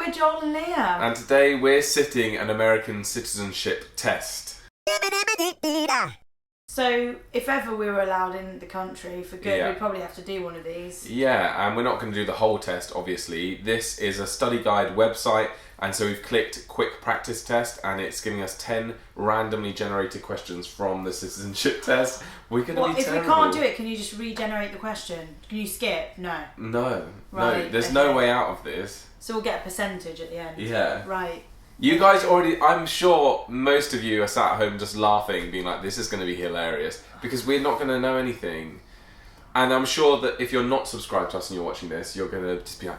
we're Joel and Lia. And today we're sitting an American citizenship test. So, if ever we were allowed in the country for good, we'd probably have to do one of these. Yeah, and we're not going to do the whole test, obviously. This is a study guide website, and so we've clicked quick practice test, and it's giving us 10 randomly generated questions from the citizenship test. We're going to be terrible. If we can't do it, can you just regenerate the question? Can you skip? No. No. Right, no, there's no way out of this. So we'll get a percentage at the end. Yeah. Right. You guys already, I'm sure most of you are sat at home just laughing, being like, this is going to be hilarious, because we're not going to know anything. And I'm sure that if you're not subscribed to us and you're watching this, you're going to just be like,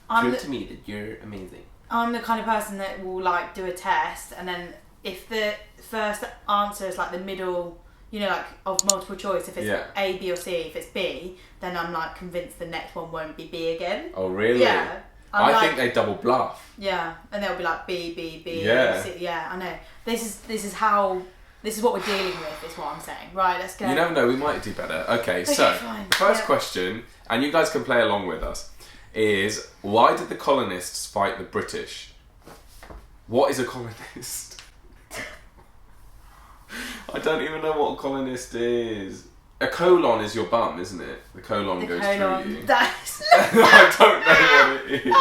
prove to me that you're amazing. I'm the kind of person that will like do a test, and then if the first answer is like the middle, you know, like of multiple choice, if it's A, B or C, if it's B, then I'm like convinced the next one won't be B again. Oh really? Yeah. I think they double bluff. Yeah, and they'll be like B, B, B. Yeah. C. Yeah, I know. This is what we're dealing with. Is what I'm saying. Right, let's go. You never know. We might do better. Okay, so fine. First question, and you guys can play along with us, is why did the colonists fight the British? What is a colonist? I don't even know what a colonist is. A colon is your bum, isn't it? The colon goes through you. That's I don't know what it is.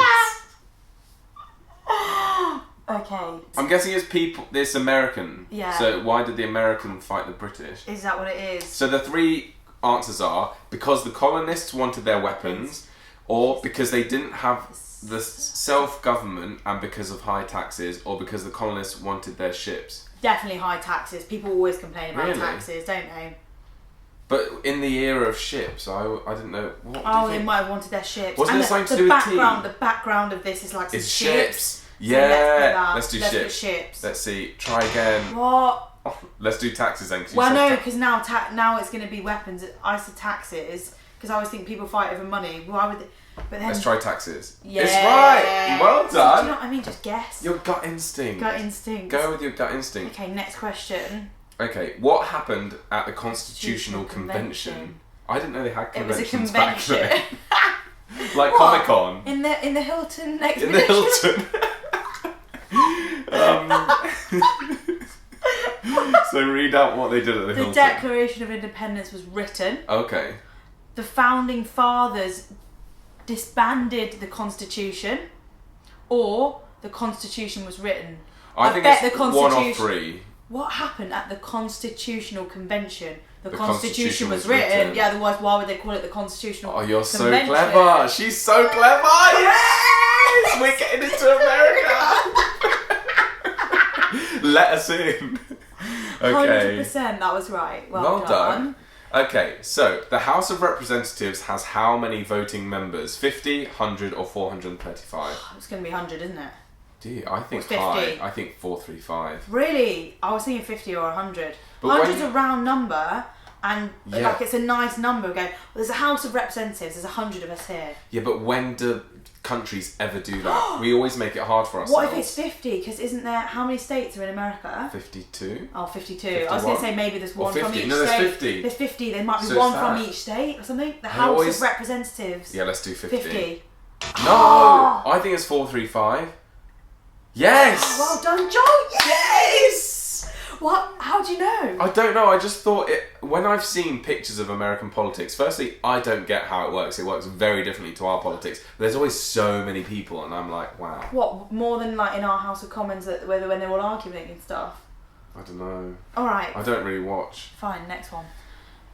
Okay. I'm guessing it's people. It's American. Yeah. So why did the American fight the British? Is that what it is? So the three answers are because the colonists wanted their weapons, or because they didn't have the self-government and because of high taxes, or because the colonists wanted their ships. Definitely high taxes. People always complain about Really? taxes, don't they? But in the era of ships, I didn't know. What Oh, they might have wanted their ships. Wasn't and it something to do with tea? The background of this is like some It's ships. Yeah, So let's do ships. Let's see. Try again. What? Let's do taxes then. Well, no, because now it's going to be weapons. I said taxes because I always think people fight over money. Why would they? But then let's try taxes. Yeah. It's right. Well done. Do you know what I mean? Just guess. Your gut instinct. Gut instinct. Go with your gut instinct. Okay, next question. Okay, what happened at the Constitutional Convention? I didn't know they had conventions back then. It was a convention. Like Comic-Con. In the Hilton exhibition. In the Hilton. So read out what they did at the Hilton. The Declaration of Independence was written. Okay. The Founding Fathers disbanded the Constitution, or the Constitution was written. I think bet it's the Constitution, one of three. What happened at the Constitutional Convention? The Constitution Constitution was was written. written. Yeah, otherwise why would they call it the Constitutional Oh, you're so Convention? clever. She's so clever. Yes! We're getting into America. Let us in. Okay. 100%, that was right. Well done. Okay, so the House of Representatives has how many voting members? 50, 100 or 435? It's going to be 100, isn't it? Do you? I think 50. high. I think 435. Really? I was thinking 50 or 100. But 100's a round number, and Yeah. like it's a nice number. We go, well, there's a House of Representatives, there's 100 of us here. Yeah, but when do countries ever do that? We always make it hard for ourselves. What if it's 50? Because isn't there, how many states are in America? 52? Oh, 52. 51? I was going to say maybe there's one 50. from each No, there's state. 50. There's 50. There might be So one it's from that. each state or something. The House of Representatives. Yeah, let's do 50. 50. No! Oh. I think it's 435. Yes! Oh, well done, Joel! Yes! What? How do you know? I don't know, I just thought it... When I've seen pictures of American politics, firstly, I don't get how it works. It works very differently to our politics. There's always so many people, and I'm like, wow. What, more than like in our House of Commons when they're all arguing and stuff? I don't know. Alright. I don't really watch. Fine, next one.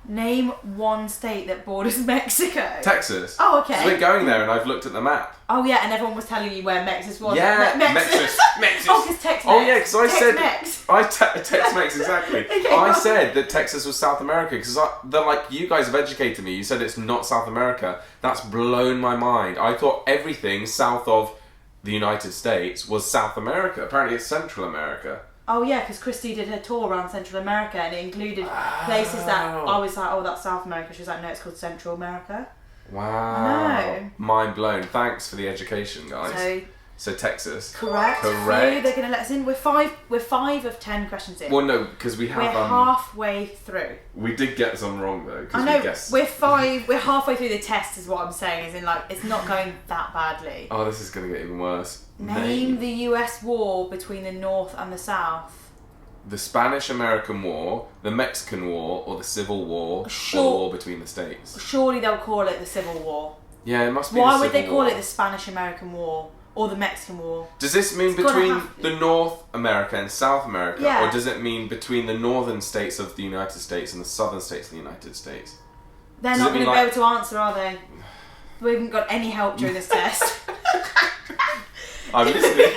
Name one state that borders Mexico. Texas. Oh, okay. So we're going there, and I've looked at the map. Oh, yeah, and everyone was telling you where Texas was. Yeah, Texas. Texas. Oh, because Tex-Mex. Oh, yeah, because I said... Tex-Mex. Tex-Mex, exactly. Okay, I said that Texas was South America, because they're like, you guys have educated me. You said it's not South America. That's blown my mind. I thought everything south of the United States was South America. Apparently it's Central America. Oh yeah, because Christy did her tour around Central America and it included places that I was like, oh, that's South America. She was like, no, it's called Central America. Wow. No. Mind blown. Thanks for the education, guys. So Texas. Correct. They're going to let us in. We're 5 of 10 questions in. Well, no, because we have... We're halfway through. We did get some wrong, though. I know, we're halfway through the test is what I'm saying, as in, like, it's not going that badly. Oh, this is going to get even worse. Name the US war between the North and the South. The Spanish-American War, the Mexican War, or the Civil War, or the war between the states. Surely they'll call it the Civil War. Yeah, it must be Why would they call it the Spanish-American War? Or the Mexican War. Does this mean between the North America and South America? Yeah. Or does it mean between the northern states of the United States and the southern states of the United States? They're not going to be able to answer, are they? We haven't got any help during this test. I'm listening.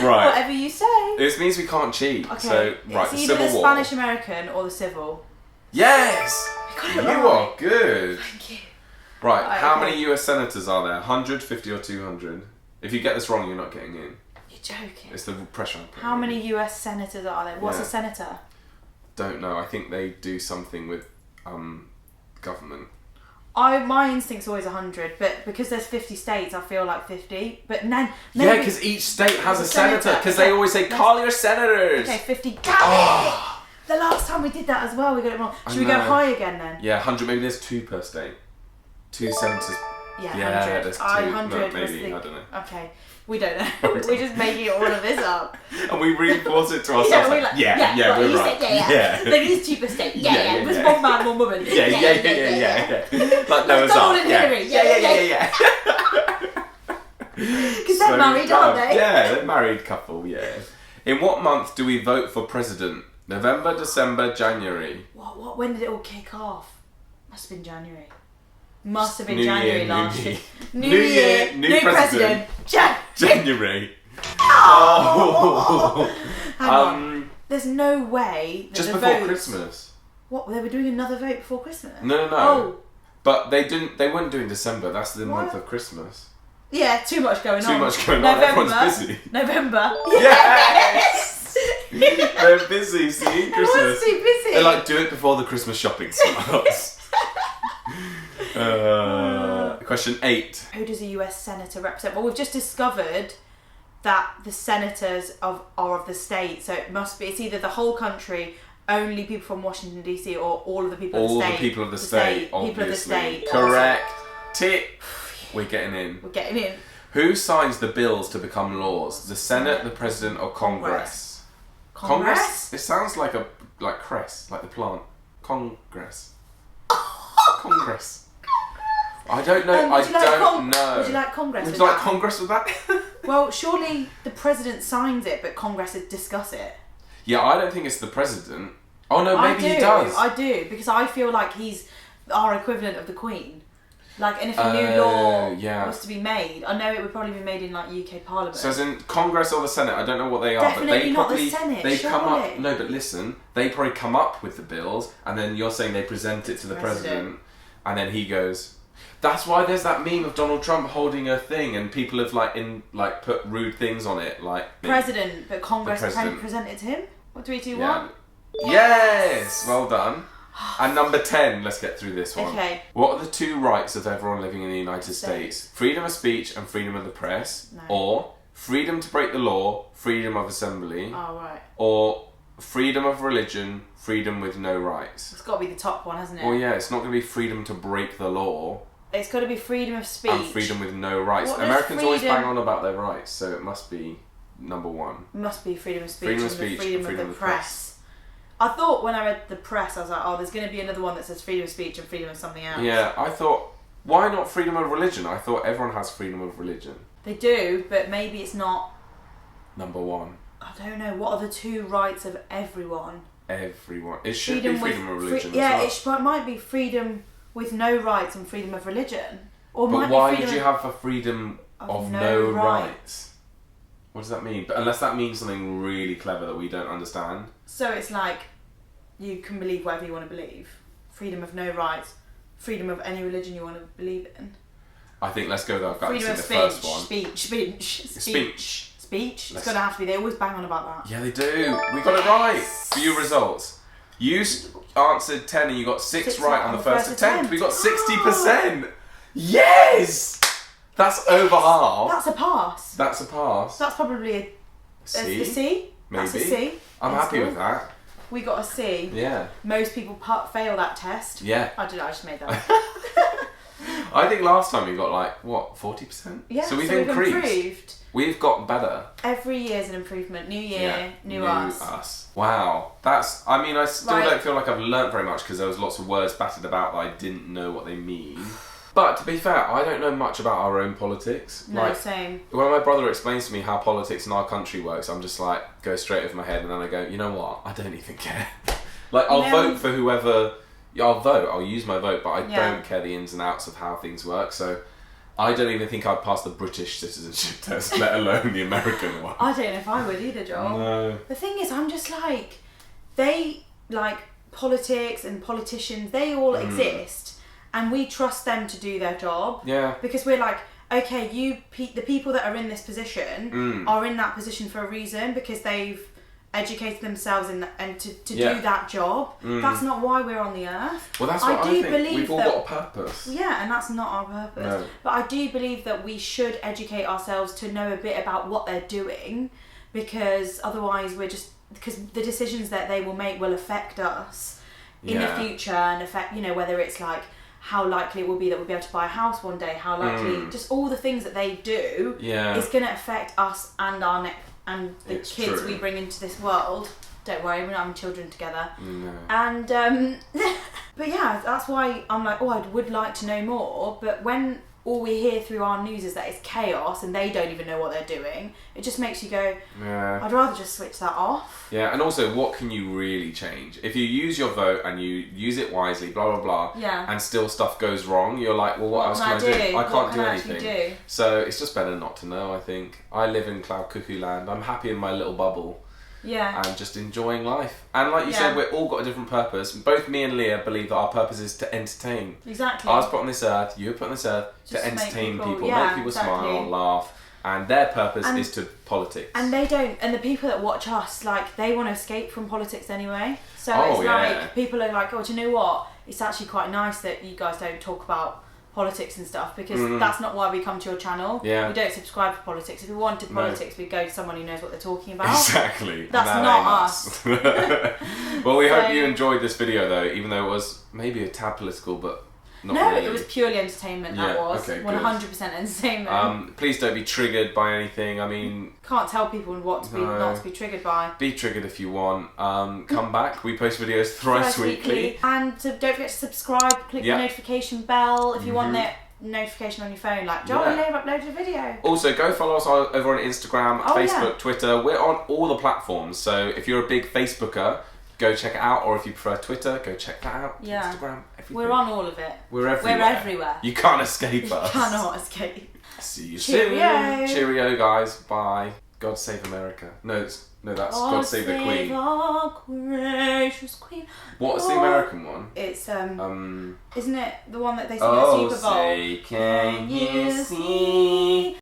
Right. Whatever you say. This means we can't cheat. Okay. So, right, it's the either Civil the War. Spanish-American or the Civil. Yes! We got it You are good. Thank you. Right, how many US senators are there? 100, 50 or 200? If you get this wrong, you're not getting in. You're joking. It's the pressure I'm putting How on. many US senators are there? What's a senator? Don't know. I think they do something with government. My instinct's always 100, but because there's 50 states, I feel like 50. But maybe, yeah, because each state has a senator. Because they always say, call your senators. Okay, 50. Oh. The last time we did that as well, we got it wrong. Should we go high again then? Yeah, 100. Maybe there's 2 per state. 2 senators. Yeah, 100. There's 2. 100 no, maybe, I don't know. Okay, we don't know. We're just making all of this up. And we reinforce it to ourselves. We're right. There is 2 per state. It was one man, one woman. Yeah. Like Noah's Ark. Yeah. Because they're married, aren't they? Yeah, they're married couple, yeah. In what month do we vote for president? November, December, January. What? When did it all kick off? Must have been January. Must have been January last year. New year, new president. January. Oh! Hang on. There's no way that just the before votes... Christmas. What? They were doing another vote before Christmas? No. Oh. But they weren't doing December. That's the month of Christmas. Yeah, too much going on. Too much going on. Everyone's busy. November. Yes! They're busy seeing Christmas. Everyone's too busy. They're like, do it before the Christmas shopping starts. Question 8. Who does a US senator represent? Well, we've just discovered that the senators are of the state, so it's either the whole country, only people from Washington DC, or all of the people of the state. All the people of the state, obviously. People of the state. Correct. Tick. We're getting in. We're getting in. Who signs the bills to become laws? The Senate, the President, or Congress? Congress? It sounds like cress, like the plant. Congress. Congress. I don't know. I don't know. Would you like Congress? Would you like Congress with that? Well, surely the President signs it, but Congress discuss it. Yeah, I don't think it's the President. Oh no, maybe he does. I do, because I feel like he's our equivalent of the Queen. Like, and if a new law was to be made, I know it would probably be made in like UK Parliament. So as in Congress or the Senate, I don't know what they are, Definitely but they not probably the Senate, they surely. come up. No, but listen, they probably come up with the bills, and then you're saying they present it to the president, and then he goes. That's why there's that meme of Donald Trump holding a thing, and people have put rude things on it, like president, but Congress present it to him. What 3, 2, 1? Yes, well done. And number 10, let's get through this one. Okay. What are the 2 rights of everyone living in the United States? Freedom of speech and freedom of the press. No. Or freedom to break the law, freedom of assembly. Oh, right. Or freedom of religion, freedom with no rights. It's got to be the top one, hasn't it? Well, yeah, it's not going to be freedom to break the law. It's got to be freedom of speech. And freedom with no rights. Americans always bang on about their rights, so it must be number 1. It must be freedom of speech freedom of and speech freedom of the press. I thought when I read the press, I was like, oh, there's going to be another one that says freedom of speech and freedom of something else. Yeah, I thought, why not freedom of religion? I thought everyone has freedom of religion. They do, but maybe it's not... Number 1. I don't know. What are the 2 rights of everyone? Everyone. It should be freedom of religion as well. It might be freedom with no rights and freedom of religion. Or but why did you have a freedom of no rights? What does that mean? But unless that means something really clever that we don't understand. So it's like, you can believe whatever you want to believe. Freedom of no rights. Freedom of any religion you want to believe in. I think let's go with our guts in the speech, first one. Speech. It's going to have to be. They always bang on about that. Yeah, they do. We got it right. Few results. You answered 10 and you got 6 right on the first attempt. We got 60%. Yes! That's over half. That's a pass. That's a pass. That's probably a C? C. Maybe. That's a C. I'm happy with that. We got a C. Yeah. Most people fail that test. Yeah. I don't know, I just made that up. I think last time we got like, what, 40%? Yeah, so we've increased. improved. We've gotten better. Every year's an improvement. New year, new us. Wow. I still don't feel like I've learnt very much because there was lots of words battered about that I didn't know what they mean. But to be fair, I don't know much about our own politics. No, same. When my brother explains to me how politics in our country works, I'm just like, go straight over my head, and then I go, you know what? I don't even care. Like, I'll vote for whoever... Yeah, I'll vote. I'll use my vote, but I don't care the ins and outs of how things work. So I don't even think I'd pass the British citizenship test, let alone the American one. I don't know if I would either, Joel. No. The thing is, I'm just like... politics and politicians, they all exist. And we trust them to do their job. Yeah. Because we're like, okay, the people that are in this position are in that position for a reason because they've educated themselves and to do that job. That's not why we're on the earth. Well, that's what I think. We've all got a purpose. Yeah, and that's not our purpose. No. But I do believe that we should educate ourselves to know a bit about what they're doing, because otherwise because the decisions that they will make will affect us in the future and affect, whether it's like how likely it will be that we'll be able to buy a house one day, how likely, just all the things that they do is going to affect us and and the kids we bring into this world. Don't worry, we're not having children together. No. And, but yeah, that's why I'm like, I would like to know more, but when all we hear through our news is that it's chaos and they don't even know what they're doing, it just makes you go, I'd rather just switch that off. Yeah, and also, what can you really change? If you use your vote and you use it wisely, blah, blah, blah, and still stuff goes wrong, you're like, well, what else can I do? I can't do anything. So it's just better not to know, I think. I live in cloud cuckoo land. I'm happy in my little bubble. Yeah. And just enjoying life. And like you said, we've all got a different purpose. Both me and Leah believe that our purpose is to entertain. Exactly. I was put on this earth, you were put on this earth to entertain people, make people smile, laugh. And their purpose is to politics. And they don't, and the people that watch us, like, they want to escape from politics anyway. So it's like, people are like, do you know what? It's actually quite nice that you guys don't talk about politics and stuff, because that's not why we come to your channel. Yeah. We don't subscribe for politics. If we wanted politics, we'd go to someone who knows what they're talking about. Exactly. That's not us. Well, we hope you enjoyed this video though, even though it was maybe a tad political, but not really. It was purely entertainment. That was 100% entertainment. Please don't be triggered by anything. I mean, can't tell people what to be not to be triggered by. Be triggered if you want. Come back. We post videos thrice weekly. And don't forget to subscribe. Click the notification bell if you want that notification on your phone. Like, Joel Lia uploaded a video. Also, go follow us over on Instagram, Facebook, Twitter. We're on all the platforms. So if you're a big Facebooker, go check it out, or if you prefer Twitter, go check that out. Instagram, everything. We're on all of it. We're everywhere. We're everywhere. You can't escape us. You cannot escape. See you soon. Cheerio, guys. Bye. God save America. No, that's God save the Queen. Our gracious Queen. What's the American one? It's isn't it the one that they sing at Super Bowl? Say, can you see?